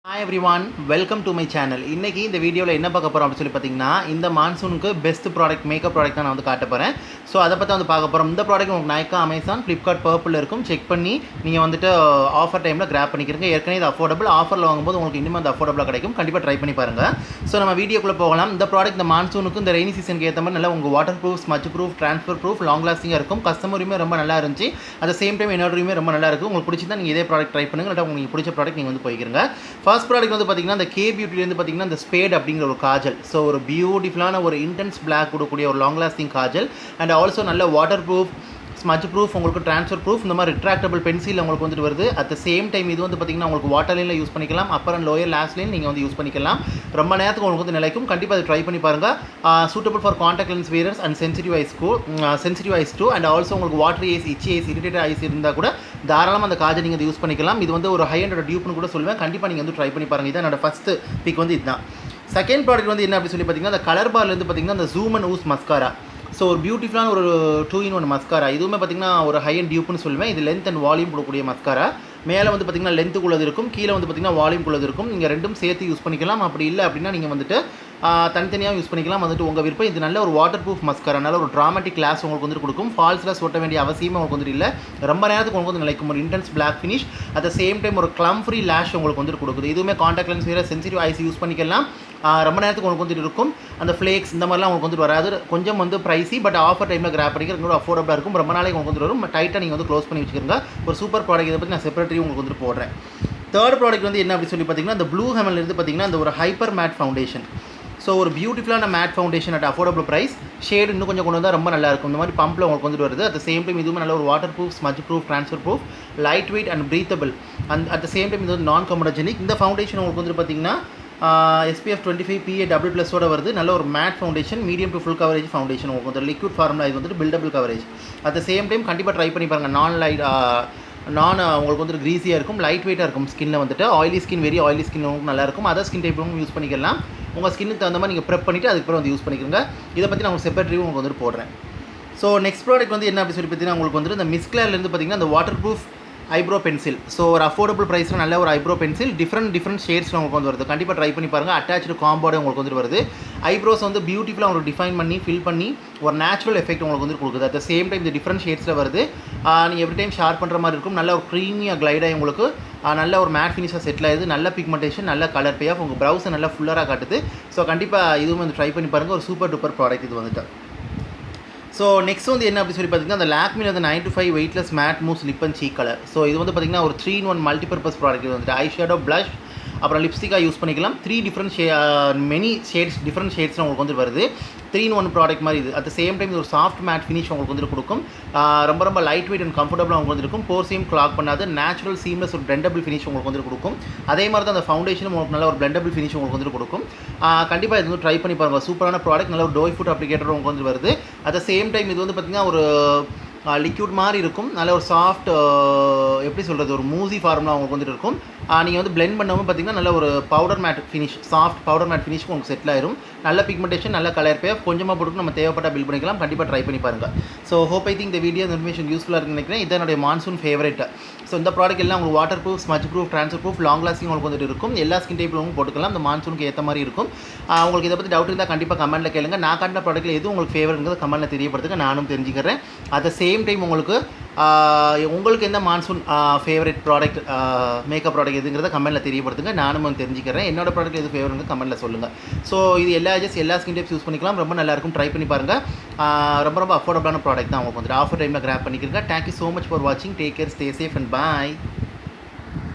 Hi everyone, welcome to my channel. இன்னைக்கு இந்த வீடியோவில் என்ன பார்க்க போகிறோம் அப்படின்னு சொல்லி பார்த்தீங்கன்னா இந்த மான்சூனுக்கு பெஸ்ட் ப்ராடக்ட் மேக்கப் ப்ராடக்ட் தான் நான் வந்து காட்ட போகிறேன். ஸோ அதை பற்றி வந்து பார்க்க போகிறோம். இந்த ப்ராடக்ட் உங்களுக்கு Nykaa, அமேசான், ஃப்ளிப்கார்ட், பர்பிள் இருக்கும். செக் பண்ணி நீங்கள் வந்துட்டு ஆஃபர் டைமில் கிராப் பண்ணிக்கிறீங்க. ஏற்கனவே இது அஃபோர்டபுள், ஆஃபரில் வாங்கும்போது உங்களுக்கு இன்னும் அந்த அஃபோர்டபுளாக கிடைக்கும். கண்டிப்பாக ட்ரை பண்ணி பாருங்கள். ஸோ நம்ம வீடியோக்குள்ளே போகலாம். இந்த ப்ராடக்ட் இந்த மான்சூனுக்கு இந்த ரெய்னி சீசனுக்கு ஏற்ற மாதிரி நல்லா உங்கள் water proof, smudge proof, transfer proof, long லாஸ்டிங்காக இருக்கும். கஸ்டமருமே ரொம்ப நல்லா இருந்துச்சு. அட் சேம் டைம் என்னோட ரிவ்யூமே ரொம்ப நல்லா இருக்கும். உங்களுக்கு பிடிச்சிருந்தா நீங்கள் இதே ப்ராடக்ட் ட்ரை பண்ணுங்கள். இல்லை உங்களுக்கு பிடிச்ச ப்ராடக்ட் நீங்கள் வந்து போய்க்கிறங்க. ஃபர்ஸ்ட் ப்ராடக்ட் வந்து பார்த்தீங்கன்னா அந்த கே பியூட்டிலேருந்து பார்த்தீங்கன்னா இந்த ஸ்பேட் அப்படிங்கிற ஒரு காஜல். ஸோ ஒரு பியூட்டிஃபுல்லான ஒரு இன்டென்ஸ் பிளாக் கொடுக்கக்கூடிய ஒரு long lasting Kajal. And also நல்ல வாட்டர் ப்ரூஃப், ஸ்மச் ப்ரூஃப், உங்களுக்கு ட்ரான்ஸ்ஃபர் ப்ரூஃப், இந்த மாதிரி ரிட்ராக்டபிள் பென்சில் உங்களுக்கு வந்துட்டு வருது. அட் சேம் டைம் இது வந்து பார்த்திங்கன்னா உங்களுக்கு வாட்டர் லைனில் யூஸ் பண்ணிக்கலாம். Upper and lower last line நீங்கள் வந்து யூஸ் பண்ணிக்கலாம். ரொம்ப நேரத்துக்கு உங்களுக்கு வந்து நிலைக்கும். கண்டிப்பாக அதை ட்ரை பண்ணி பாருங்கள். Suitable for contact lens wearers and sensitive eyes too. And also உங்களுக்கு water eyes, itchy eyes, irritate eyes இருந்தால் கூட தாராளமாக அந்த காஜை நீங்கள் யூஸ் பண்ணிக்கலாம். இது வந்து ஒரு ஹை ஹண்ட்ரட் டியூப்னு கூட சொல்லுவேன். கண்டிப்பாக நீங்கள் வந்து ட்ரை பண்ணி பாருங்கள். இதான் என்னோட ஃபஸ்ட்டு பிக் வந்து இதுதான். செகண்ட் ப்ராடக்ட் வந்து என்ன அப்படின்னு சொல்லி பார்த்தீங்கன்னா அந்த கலர் பார்லேருந்து பார்த்தீங்கன்னா அந்த ஜூம் அண்ட் ஊஸ் மஸ்காரா. ஸோ ஒரு பியூட்டிஃபுல்லான ஒரு 2-in-1 மஸ்காரா. இதுவுமே பார்த்திங்கன்னா ஒரு ஹை அண்ட் டியூப்னு சொல்லுவேன். இது லென்த் அண்ட் வால்யூம் கொடுக்கக்கூடிய மஸ்காரா. மேலே வந்து பார்த்திங்கன்னா லென்த்துக்குள்ளது இருக்கும், கீழே வந்து பார்த்திங்கன்னா வால்யூம்குள்ளது இருக்கும். நீங்கள் ரெண்டும் சேர்த்து யூஸ் பண்ணிக்கலாம். அப்படி இல்லை அப்படின்னா நீங்கள் வந்துட்டு தனித்தனியாக யூஸ் பண்ணிக்கலாம். வந்துட்டு உங்கள் விருப்பம். இது நல்ல ஒரு வாட்டர் ப்ரூஃப் மஸ்காரா, நல்ல ஒரு ட்ராமேட்டிக் கிளாஸ் உங்களுக்கு வந்துட்டு கொடுக்கும். ஃபால்ஸ்லாம் ஒட்ட வேண்டிய அவசியமே உங்களுக்கு வந்துட்டு இல்லை. ரொம்ப நேரத்துக்கு உங்களுக்கு வந்து நிலைக்கும். ஒரு intense black finish, at the same time ஒரு க்ளம் ஃப்ரீ லேஷ் உங்களுக்கு வந்துட்டு கொடுக்குது. இதுவுமே காண்டாக்ட் லென்ஸ் வேறு, சென்சிட்டிவ் ஐஸ் யூஸ் பண்ணிக்கலாம். ரொம்ப நேரத்துக்கு உங்களுக்கு வந்துட்டு இருக்கும். அந்த ஃப்ளேக்ஸ் இந்த மாதிரிலாம் உங்களுக்கு வந்துட்டு வராது. கொஞ்சம் வந்து ப்ரைஸி, பட் ஆஃபர் டைமில் கிராப் பண்ணிக்கிறதுக்கு அஃபோர்டபுளாக இருக்கும். ரொம்ப நாளைக்கு உங்களுக்கு வந்துட்டு வரும். டைட்டாக நீங்கள் வந்து க்ளோஸ் பண்ணி வச்சுக்கிறங்க. ஒரு சூப்பர் ப்ராடக்ட். இதை பற்றி நான் செப்பரேட் ரிவ்யூ உங்களுக்கு வந்துட்டு போடுறேன். தேர்ட் ப்ராடக்ட் வந்து என்ன அப்படி சொல்லி பார்த்தீங்கன்னா இந்த ப்ளூ ஹெவன்லேருந்து பார்த்தீங்கன்னா இந்த ஒரு ஹைப்பர் மேட் ஃபவுண்டேஷன். ஸோ ஒரு பியூட்டிஃபுல்லான matte foundation at affordable price. Shade இன்னும் கொஞ்சம் கொண்டு வந்தால் ரொம்ப நல்லாயிருக்கும். இந்த மாதிரி பம்பில் உங்களுக்கு வந்துட்டு வருது. அட் சேம் டைம் இதுவுமே நல்ல ஒரு water proof, smudge proof, transfer proof, light weight and breathable. And at same time இது வந்து நான் கமோடஜெனிக். இந்த ஃபவுண்டேஷன் உங்களுக்கு வந்துட்டு பார்த்தீங்கன்னா SPF 25 PA டபுள் வருது. நல்ல ஒரு matte foundation, medium to full coverage foundation. உங்களுக்கு வந்து லிக்விட் ஃபார்முலா. இது வந்துட்டு buildable coverage. At same time கண்டிப்பாக ட்ரை பண்ணி பாருங்கள். உங்களுக்கு வந்துட்டு க்ரீஸியாக இருக்கும், லைட் வெயிட்டாக இருக்கும். ஸ்கின்னில் வந்துட்டு oily skin, very oily skin உங்களுக்கு நல்லாயிருக்கும். அதர் ஸ்கின் டைப்பும் யூஸ் பண்ணிக்கலாம். உங்கள் ஸ்கின்னுக்கு தகுந்த மாதிரி நீங்கள் ப்ரெப் பண்ணிவிட்டு அதுக்கப்புறம் வந்து யூஸ் பண்ணிக்கிறங்க. இதை பற்றி நான் உங்களுக்கு செப்பரேட் ரிவ்யூ உங்களுக்கு வந்துட்டு போடுறேன். ஸோ நெக்ஸ்ட் ப்ராடக்ட் வந்து என்ன அப்படி சொல்லி பார்த்தீங்கன்னா உங்களுக்கு வந்துட்டு இந்த மிஸ்க்லேருந்து பார்த்தீங்கன்னா அந்த water proof eyebrow pencil. So ஒரு அஃபோர்டபுள் ப்ரைஸில் நல்ல ஒரு ஐப்ரோ பென்சில். டிஃப்ரெண்ட் ஷேட்ஸில் உங்களுக்கு வந்து வருது. கண்டிப்பாக ட்ரை பண்ணி பாருங்கள். அட்டாச்சு காம்போட உங்களுக்கு வந்துட்டு வருது. ஐப்ரோஸ் வந்து பியூட்டிஃபுல்லாக உங்களுக்கு டிஃபைன் பண்ணி ஃபில் பண்ணி ஒரு நேச்சுரல் எஃபெக்ட் உங்களுக்கு வந்து கொடுக்குது. அட் சேம் டைம் இந்த டிஃப்ரெண்ட் ஷேட்ஸில் வருது. நீங்கள் எவ்ரி டைம் ஷார்ப் பண்ணுற மாதிரி இருக்கும். நல்ல ஒரு க்ரீமியாக க்ளைடாக உங்களுக்கு நல்ல ஒரு மேட் ஃபினிஷாக செட்டில் ஆகுது. நல்ல பிக்மெண்டேஷன், நல்ல கலர் பே ஆஃப், உங்கள் ப்ரௌஸை நல்லா ஃபுல்லராக காட்டுது. ஸோ கண்டிப்பாக இதுவும் வந்து ட்ரை பண்ணி பாருங்கள். ஒரு சூப்பர் டூப்பர் ப்ராடக்ட் இது வந்துட்டு. ஸோ நெக்ஸ்ட் வந்து என்ன அப்படி சொல்லி பார்த்தீங்கன்னா அந்த லாக்மியில் வந்து 9 to 5 weightless matte mousse lip and cheek colour. So இது வந்து பார்த்தீங்கன்னா ஒரு 3-in-1 மல்டிபர்பஸ் ப்ராடக்ட். இது வந்துட்டு ஐ ஷேடோ, ப்ளஷ், அப்புறம் லிப்ஸ்டிக்காக யூஸ் பண்ணிக்கலாம். 3 டிஃப்ரெண்ட் டிஃப்ரெண்ட் ஷேட்ஸில் உங்களுக்கு வந்து வருது. 3-in-1 ப்ராடக்ட் மாதிரி இது. அட் சேம் டைம் இது ஒரு சாஃப்ட் மேட் ஃபினிஷ் உங்களுக்கு வந்துட்டு கொடுக்கும். ரொம்ப லைட் வெயிட் அண்ட் கம்ஃபர்டபுளாக உங்களுக்கு வந்து இருக்கும். போர்ஸையும் கிளாக் பண்ணாது. நேச்சுரல் சீம்லெஸ் ஒரு பிளெண்டபிள் ஃபினிஷ் உங்களுக்கு வந்துட்டு கொடுக்கும். அதே மாதிரி தான் அந்த ஃபவுண்டேஷனும் உங்களுக்கு நல்ல ஒரு பிளெண்டபிள் ஃபினிஷ் உங்களுக்கு வந்துட்டு கொடுக்கும். கண்டிப்பாக இது வந்து ட்ரை பண்ணி பாருங்கள். சூப்பரான ப்ராடக்ட். நல்ல ஒரு டோய் ஃபுட் அப்ளிகேட்டர் உங்களுக்கு வந்து வருது. அட் சேம் டைம் இது வந்து பார்த்திங்கன்னா ஒரு லிக்யூட் மாதிரி இருக்கும். நல்ல ஒரு சாஃப்ட் எப்படி சொல்கிறது, ஒரு மூசி ஃபார்முலா உங்களுக்கு வந்துட்டு இருக்கும். நீங்கள் வந்து பிளெண்ட் பண்ணவும் பார்த்திங்கன்னா நல்ல ஒரு powder matte finish, soft powder matte ஃபினிஷ்க்கு உங்களுக்கு செட்டில் ஆயிரும். நல்ல பிக்மெண்டேஷன், நல்ல கலர் பே ஆஃப். கொஞ்சமாக போட்டு நம்ம தேவைப்பட்டால் பில் பண்ணிக்கலாம். கண்டிப்பாக ட்ரை பண்ணி பாருங்கள். ஸோ ஹோப் ஐ திங்க் இந்த வீடியோ இன்ஃபர்மேஷன் யூஸ்ஃபுல்லாக இருக்குன்னு நினைக்கிறேன். இதான் என்னுடைய மான்சூன் ஃபேவரட். ஸோ இந்த ப்ராடக்ட் எல்லாம் உங்களுக்கு water proof, smudge proof, transfer proof, long lasting உங்களுக்கு வந்துட்டு இருக்கும். எல்லா ஸ்கின் டைப்லும் போட்டுக்கலாம். இந்த மான்சூனுக்கு ஏற்ற மாதிரி இருக்கும். உங்களுக்கு இதை பற்றி டவுட் இருந்தால் கண்டிப்பாக கமெண்ட்டில் கேளுங்க. நான் காட்டின ப்ராடக்ட்டில் எது உங்களுக்கு ஃபேவரட்ங்கிறது கமெண்ட்டில் தெரியப்படுத்துங்க. நானும் தெரிஞ்சுக்கிறேன். அட் த சேம் டைம் உங்களுக்கு எந்த monsoon favourite product, makeup product எதுங்கிறத கமெண்ட்டில் தெரியப்படுத்துங்க. நானும் தெரிஞ்சுக்கிறேன். என்னோட ப்ராடக்ட் எது ஃபேவரட்னு கமெண்ட்டில் சொல்லுங்கள். ஸோ இது எல்லா ஸ்கின் டைப்ஸ் யூஸ் பண்ணிக்கலாம். ரொம்ப நல்லாயிருக்கும். ட்ரை பண்ணி பாருங்கள். ரொம்ப அஃபோர்டபுளான ப்ராடக்ட் தான் உங்களுக்கு வந்துட்டு. ஆஃபர் டைமில் கிராப் பண்ணிக்கிறேன். தேங்க்யூ ஸோ மச் ஃபார் வாட்சிங். Take care, stay safe and bye.